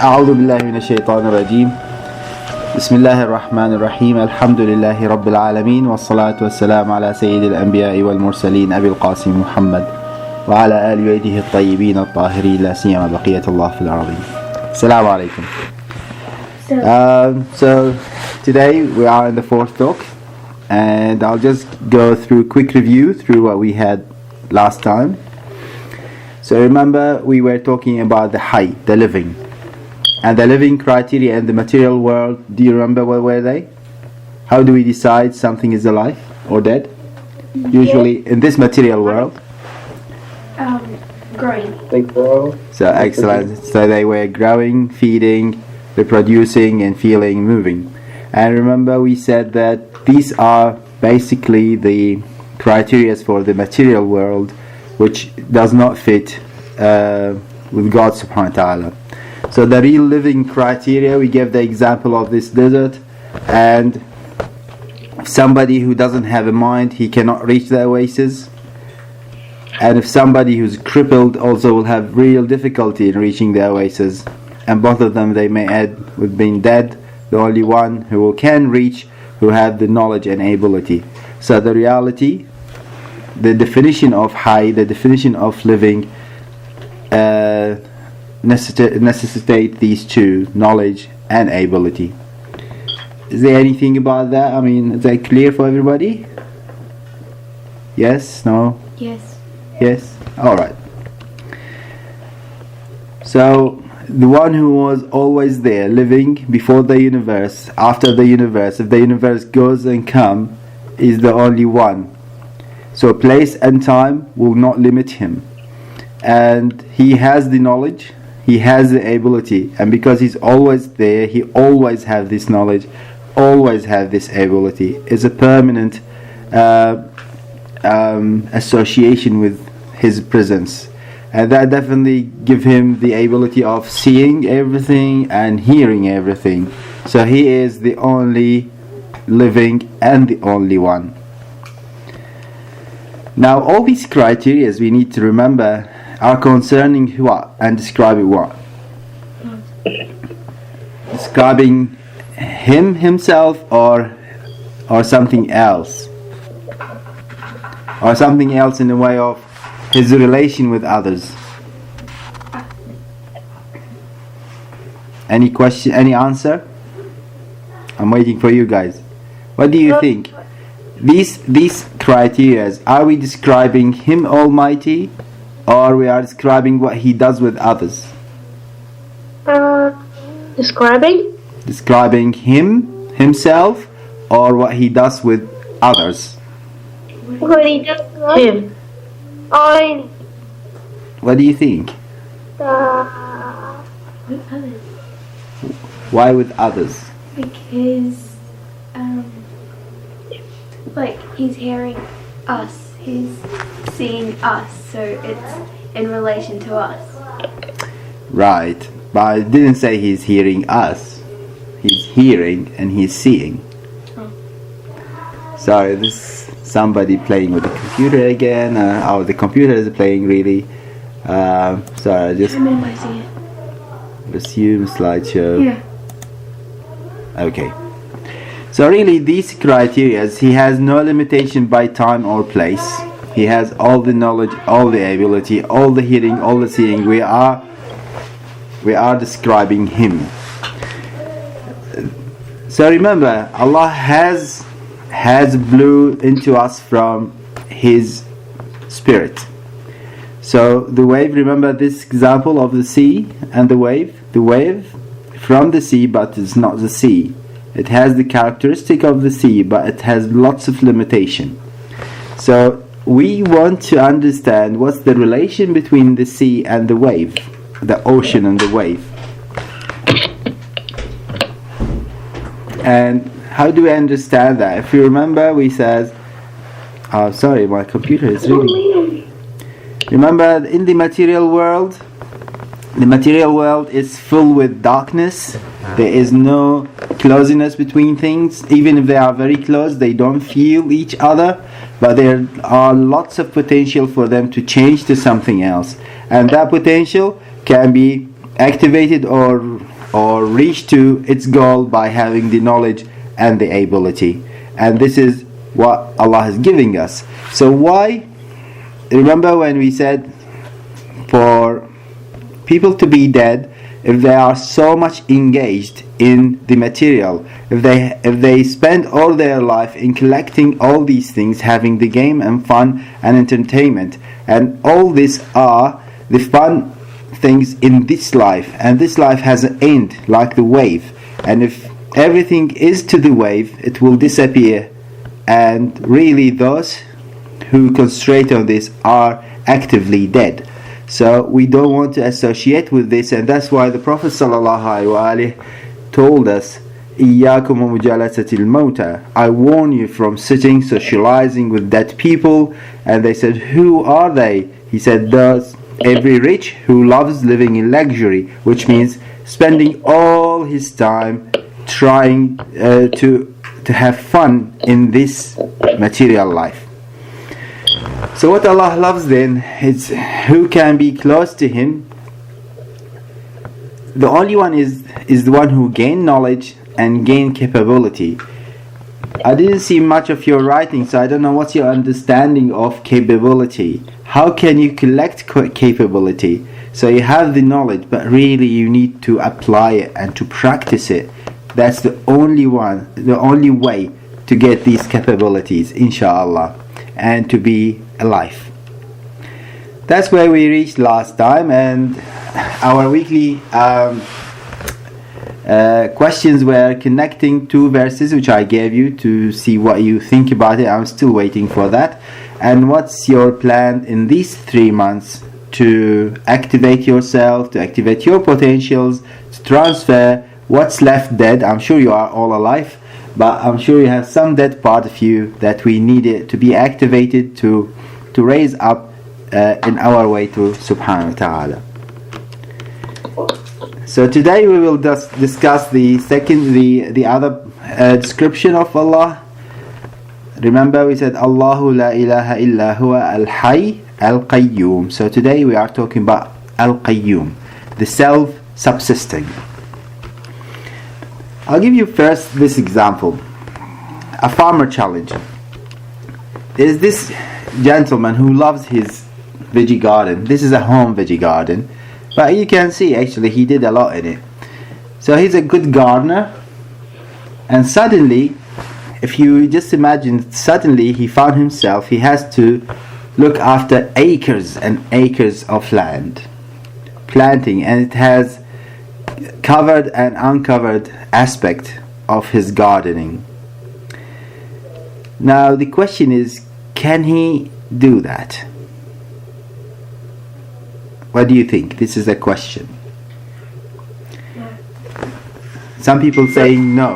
أعوذ بالله من الشيطان الرجيم. بسم الله الرحمن الرحيم. الحمد لله رب العالمين، والصلاة والسلام على سيد الأنبياء والمرسلين أبي القاسم محمد وعلى آل بيته الطيبين الطاهرين، لا سيما بقية الله في الأرضين. السلام عليكم. So today we are in the fourth talk, and I'll just go through a quick review through what we had last time. So remember, we were talking about the hayy, the living, and the living criteria in the material world. Do you remember what were they? How do we decide something is alive or dead? Usually in this material world. Growing. They grow. So excellent. So they were growing, feeding, reproducing, and feeling, moving. And remember, we said that these are basically the criteria for the material world, which does not fit with God subhanahu wa ta'ala. So the real living criteria, we gave the example of this desert, and somebody who doesn't have a mind, he cannot reach the oasis. And if somebody who's crippled also will have real difficulty in reaching the oasis. And both of them, they may add with being dead, the only one who can reach, who have the knowledge and ability. So the reality, the definition of hayy, the definition of living, necessitate these two, knowledge and ability. Is there anything about that? I mean, is that clear for everybody? Yes? No? Yes. Yes? Alright. So, the one who was always there, living before the universe, after the universe, if the universe goes and comes, is the only one. So place and time will not limit him. And he has the knowledge, he has the ability, and because he's always there, he always have this knowledge, always have this ability. It's a permanent association with his presence. And that definitely give him the ability of seeing everything and hearing everything. So he is the only living and the only one. Now all these criteria we need to remember are concerning what and describing what? Describing himself or something else. Or something else in the way of his relation with others. Any question, any answer? I'm waiting for you guys. What do you think? These criteria, are we describing him Almighty, or we are describing what he does with others? Describing him, himself, or what he does with others? What he does with him. What do you think? With others. Why with others? Because, like, he's hearing us, he's seeing us, so it's in relation to us. Right, but I didn't say he's hearing us. He's hearing and he's seeing. Oh. Sorry, this somebody playing with the computer again. The computer is playing really. Sorry, I just I'm minimizing it. resume slideshow. Yeah. Okay. So really, these criteria, he has no limitation by time or place. He has all the knowledge, all the ability, all the hearing, all the seeing. We are describing him. So remember, Allah has blew into us from his spirit. So the wave, remember this example of the sea and the wave from the sea, but it's not the sea. It has the characteristic of the sea, but it has lots of limitation. So we want to understand what's the relation between the sea and the wave, the ocean and the wave. And how do we understand that? If you remember, we said, sorry, my computer is really... Remember, in the material world is full with darkness. There is no closeness between things. Even if they are very close, they don't feel each other, but there are lots of potential for them to change to something else. And that potential can be activated or reach to its goal by having the knowledge and the ability. And this is what Allah is giving us. So why? Remember when we said for people to be dead, if they are so much engaged in the material, if they spend all their life in collecting all these things, having the game and fun and entertainment, and all these are the fun things in this life, and this life has an end like the wave, and if everything is to the wave, it will disappear, and really those who concentrate on this are actively dead. So we don't want to associate with this, and that's why the Prophet ﷺ told us, إِيَّاكُمْ وَمُجَالَسَةِ الْمَوْتَى, I warn you from sitting, socializing with dead people. And they said, who are they? He said, those every rich who loves living in luxury, which means spending all his time trying to have fun in this material life. So what Allah loves then is who can be close to Him. The only one is the one who gain knowledge and gain capability. I didn't see much of your writing, so I don't know what's your understanding of capability. How can you collect capability? So you have the knowledge, but really you need to apply it and to practice it. That's the only way to get these capabilities, inshallah, and to be alive. That's where we reached last time, and our weekly questions were connecting two verses which I gave you to see what you think about it. I'm still waiting for that. And what's your plan in these 3 months to activate yourself, to activate your potentials, to transfer what's left dead? I'm sure you are all alive, but I'm sure you have some dead part of you that we need it to be activated to raise up in our way to Subhanahu wa Ta'ala. So today we will discuss the other description of Allah. Remember we said Allahu la ilaha illa huwa al-hayy al-qayyum. So today we are talking about al-qayyum, the self-subsisting. I'll give you first this example. A farmer challenge. There's this gentleman who loves his veggie garden. This is a home veggie garden, but you can see actually he did a lot in it. So he's a good gardener, and suddenly, if you just imagine, suddenly he found himself, he has to look after acres and acres of land, planting, and it has covered and uncovered aspect of his gardening. Now the question is, can he do that? What do you think? This is a question. Some people saying no.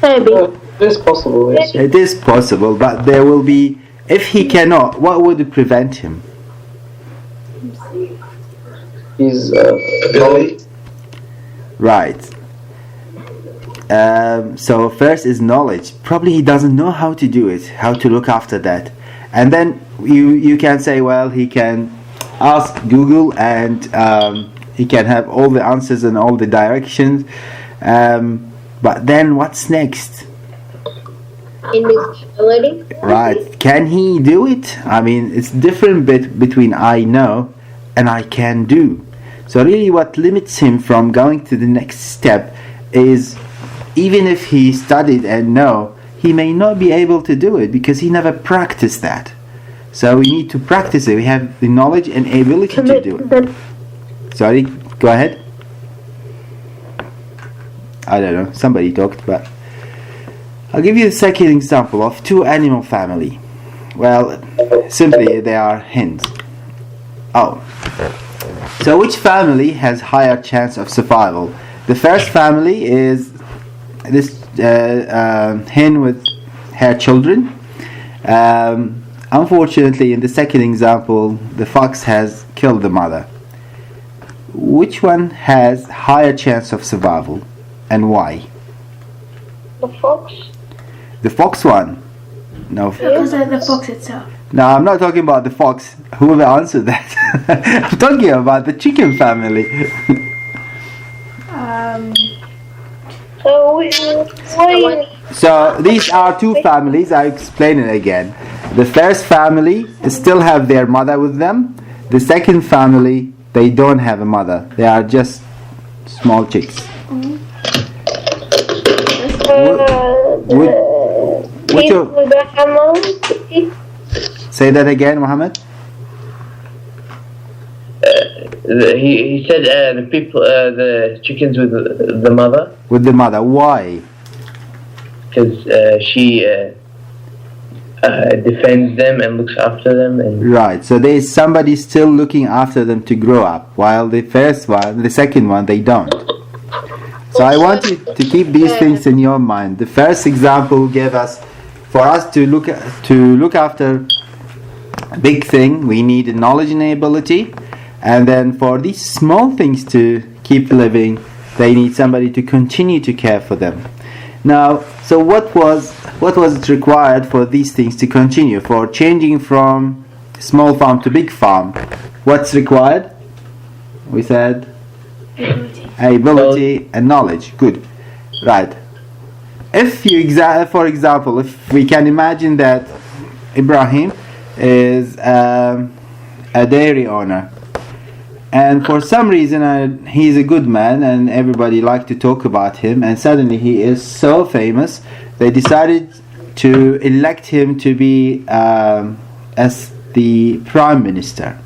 Maybe. It is possible, yes. It is possible, but there will be, if he cannot, what would prevent him? His ability. Right. So first is knowledge. Probably he doesn't know how to do it, how to look after that. And then you can say, well, he can ask Google and he can have all the answers and all the directions. But then what's next? In this ability. Right. Can he do it? I mean, it's different between I know and I can do. So really what limits him from going to the next step is, even if he studied and know, he may not be able to do it because he never practiced that. So we need to practice it. We have the knowledge and ability to do it. Sorry, go ahead. I don't know, somebody talked, but I'll give you the second example of two animal family. Well, simply they are hens. Oh. So which family has higher chance of survival? The first family is this hen with her children. Unfortunately, in the second example, the fox has killed the mother. Which one has higher chance of survival, and why? The fox. The fox one? No. Because of the fox itself. No, I'm not talking about the fox. Whoever answered that. I'm talking about the chicken family. So what? So these are two families. I'll explain it again. The first family still have their mother with them. The second family, they don't have a mother. They are just small chicks. People don't have mothers? Say that again, Muhammad. He said the people, the chickens with the mother, With the mother. Why? because she defends them and looks after them. And Right. So there is somebody still looking after them to grow up, while the second one, they don't. So I want you to keep these things in your mind. The first example gave us, for us to look after a big thing, we need knowledge and ability, and then for these small things to keep living, they need somebody to continue to care for them. Now, so what was it required for these things to continue, for changing from small farm to big farm? What's required? We said ability and knowledge. Good. Right. If you for example, if we can imagine that Ibrahim is a dairy owner, and for some reason he's a good man and everybody like to talk about him, and suddenly he is so famous, they decided to elect him to be as the prime minister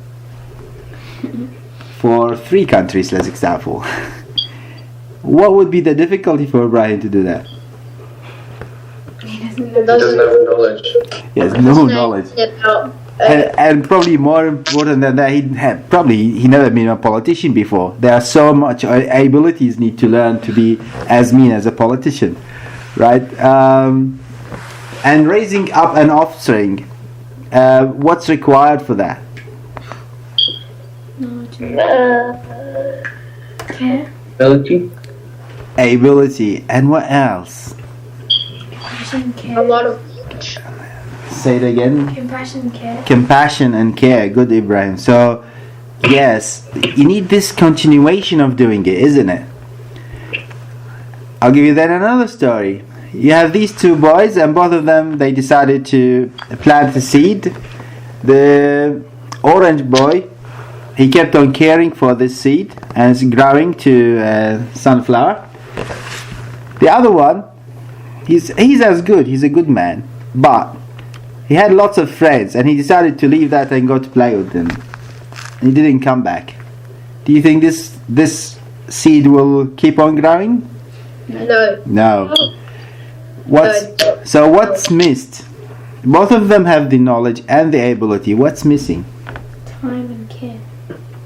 for 3 countries, let's example. What would be the difficulty for Ibrahim to do that? He doesn't have knowledge. He has no knowledge. And probably more important than that, he never been a politician before. There are so much abilities need to learn to be as mean as a politician, right? And raising up an offspring, what's required for that? Ability, and what else? A lot of. Say it again. Compassion, care. Compassion and care. Good, Ibrahim. So, yes, you need this continuation of doing it, isn't it? I'll give you then another story. You have these 2 boys, and both of them, they decided to plant a seed. The orange boy, he kept on caring for this seed, and it's growing to sunflower. The other one, he's as good. He's a good man, but he had lots of friends, and he decided to leave that and go to play with them. He didn't come back. Do you think this seed will keep on growing? No. What's missed? Both of them have the knowledge and the ability. What's missing? Time and care.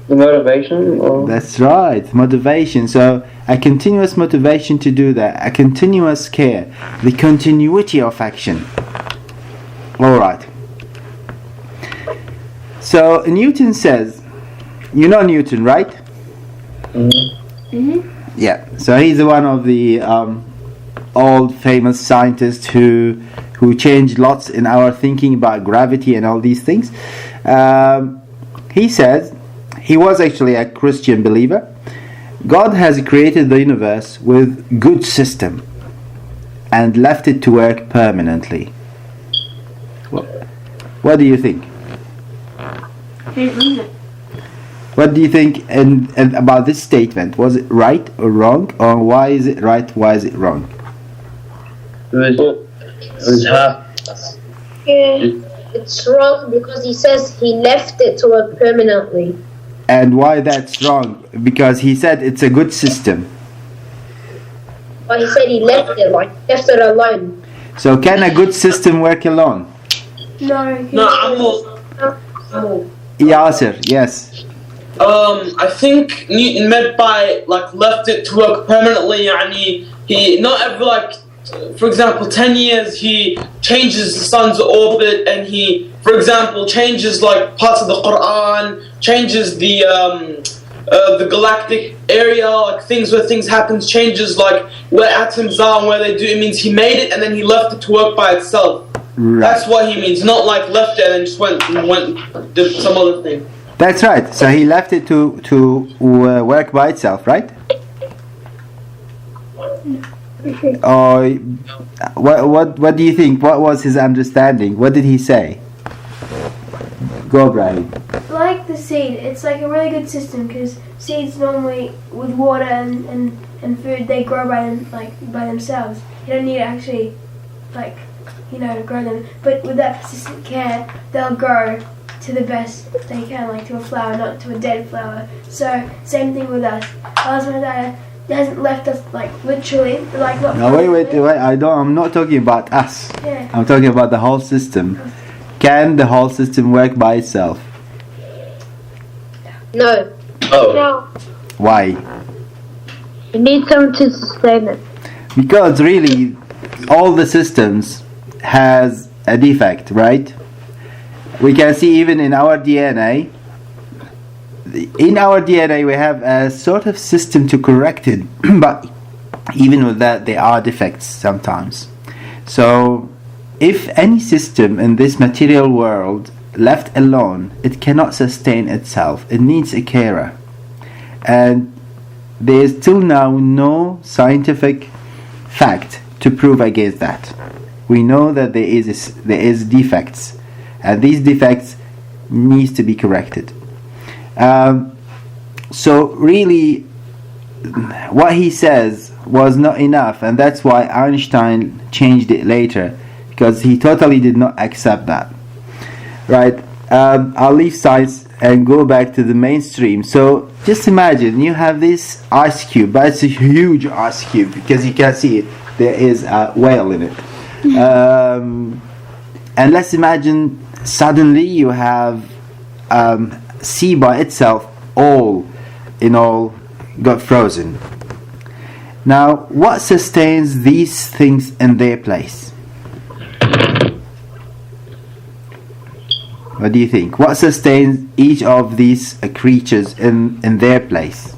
The motivation? Or? That's right, motivation. So a continuous motivation to do that, a continuous care, the continuity of action. Alright. So Newton says, you know Newton, right? Yeah. So he's one of the old famous scientists who changed lots in our thinking about gravity and all these things. He says, he was actually a Christian believer. God has created the universe with good system and left it to work permanently. What do you think? What do you think and about this statement? Was it right or wrong? Or why is it right? Why is it wrong? It was half. It's wrong because he says he left it to work permanently. And why that's wrong? Because he said it's a good system. But he said he left it alone. So can a good system work alone? No. Yasser, yes. I think Newton meant by left it to work permanently. He not every for example, 10 years he changes the sun's orbit, and he, for example, changes parts of the Quran, changes the galactic area, things where things happen, changes where atoms are and where they do. It means he made it and then he left it to work by itself. Right. That's what he means. Not like left it and then just went did some other thing. That's right. So he left it to work by itself, right? Or what do you think? What was his understanding? What did he say? Go, Brian. Like the seed, it's like a really good system because seeds normally with water and food they grow by themselves. You don't need to actually grow them. But with that persistent care, they'll grow to the best they can, like to a flower, not to a dead flower. So same thing with us. Allah subhanahu wa ta'ala hasn't left us like literally, like not. No, wait. I'm not talking about us. Yeah. I'm talking about the whole system. Can the whole system work by itself? No. Oh. No, Why? you need someone to sustain it. Because really, all the systems has a defect, right? We can see even in our DNA. In our DNA, we have a sort of system to correct it, but even with that, there are defects sometimes. So, if any system in this material world left alone, it cannot sustain itself. It needs a carer. And there is till now no scientific fact to prove against that. We know that there is defects, and these defects needs to be corrected. So really, what he says was not enough, and that's why Einstein changed it later, because he totally did not accept that. Right? I'll leave science and go back to the mainstream. So just imagine you have this ice cube, but it's a huge ice cube because you can see it. There is a whale in it. And let's imagine suddenly you have sea by itself all in all got frozen. Now what sustains these things in their place? What do you think? What sustains each of these creatures in their place?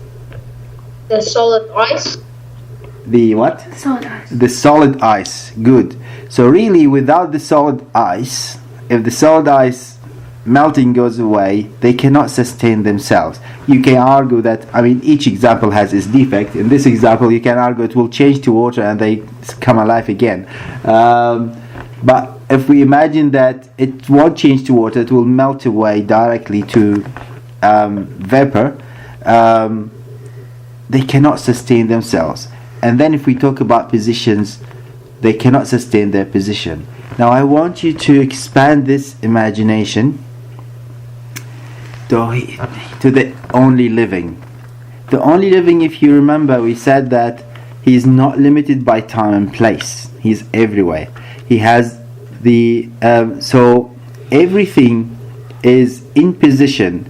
The solid ice. The what? Solid ice. The solid ice. Good. So really, without the solid ice, if the solid ice melting goes away, they cannot sustain themselves. You can argue that, each example has its defect. In this example, you can argue it will change to water and they come alive again. But if we imagine that it won't change to water, it will melt away directly to vapor, they cannot sustain themselves. And then if we talk about positions, they cannot sustain their position. Now I want you to expand this imagination to the only living. The only living, if you remember, we said that he is not limited by time and place. He is everywhere. He has so everything is in position,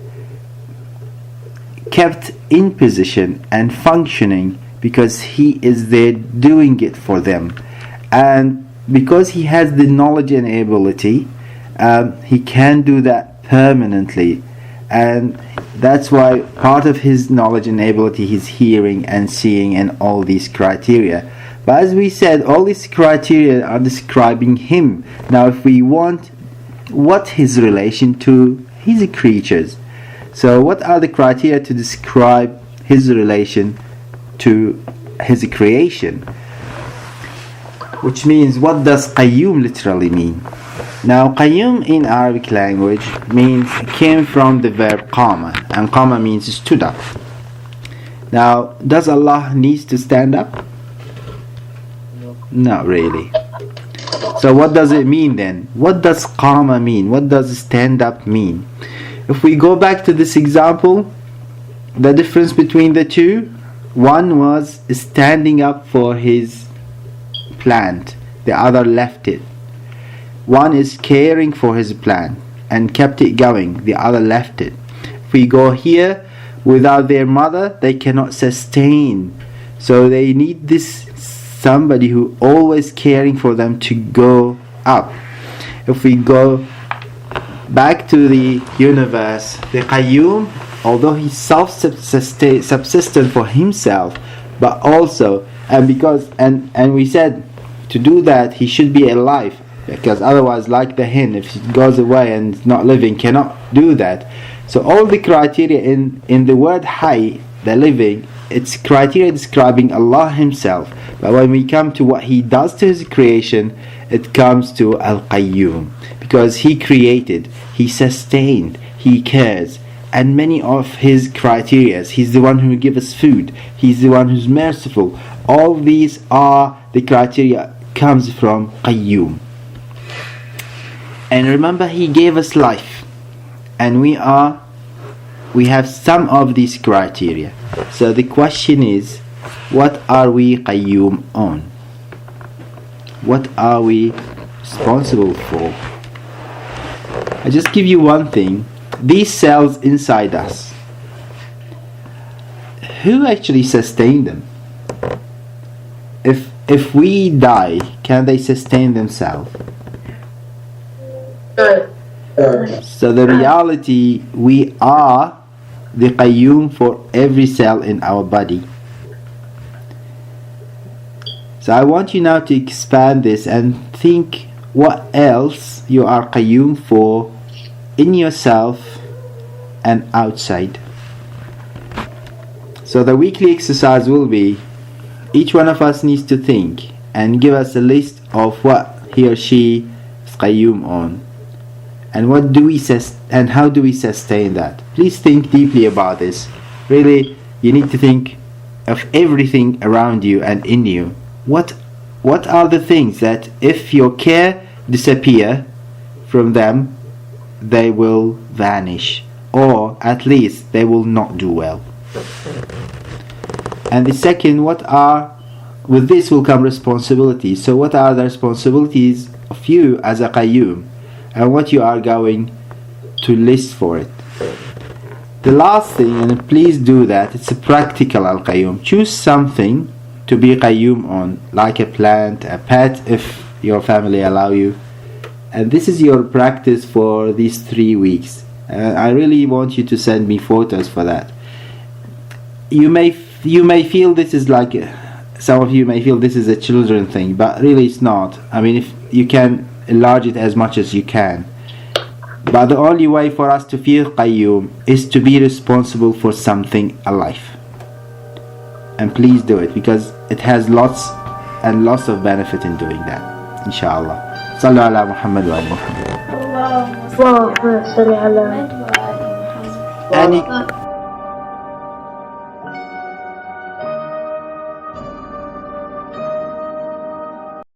kept in position and functioning because he is there doing it for them. And because he has the knowledge and ability, he can do that permanently. And that's why part of his knowledge and ability is hearing and seeing and all these criteria. But as we said, all these criteria are describing him. Now if we want, what his relation to his creatures? So what are the criteria to describe his relation to his creation? Which means, what does qayyum literally mean? Now qayyum in Arabic language came from the verb qama, and qama means stood up. Now does Allah needs to stand up? Not really. So what does it mean then? What does qama mean? What does stand up mean? If we go back to this example, the difference between the two, one was standing up for his plant, the other left it. One is caring for his plant and kept it going, the other left it. If we go here, without their mother they cannot sustain, so they need this somebody who always caring for them to go up. If we go back to the universe, the qayyum, although he's self-subsistent for himself, but also, and we said to do that he should be alive. because otherwise, like the hen, if it goes away and it's not living, cannot do that. So all the criteria in the word Hayy, the living, it's criteria describing Allah Himself. But when we come to what He does to His creation, it comes to Al-Qayyum, because He created, He sustained, He cares, and many of His criteria. He's the one who gives us food, He's the one who's merciful. All these are the criteria comes from Qayyum. And remember, He gave us life, and we have some of these criteria. So the question is, what are we Qayyum on? What are we responsible for? I just give you one thing. These cells inside us, who actually sustained them? If we die, can they sustain themselves? So the reality, we are the Qayyum for every cell in our body. So I want you now to expand this and think what else you are Qayyum for in yourself and outside. So the weekly exercise will be, each one of us needs to think and give us a list of what he or she is Qayyum on, and what do we and how do we sustain that. Please think deeply about this. Really, you need to think of everything around you and in you. What are the things that if your care disappear from them, they will vanish, or at least they will not do well. And the second, with this will come responsibilities. So what are the responsibilities of you as a Qayyum, and what you are going to list for it. The last thing, and please do that, it's a practical Al-Qayyum. Choose something to be Qayyum on, like a plant, a pet, if your family allow you. And this is your practice for these 3 weeks. I really want you to send me photos for that. You may feel this is like, some of you may feel this is a children thing, but really it's not. I mean, if you can enlarge it as much as you can. But the only way for us to feel Qayyum is to be responsible for something alive. And please do it, because it has lots and lots of benefit in doing that. Inshallah. Sallu ala Muhammad wa ali Muhammad. اللهم صل على Any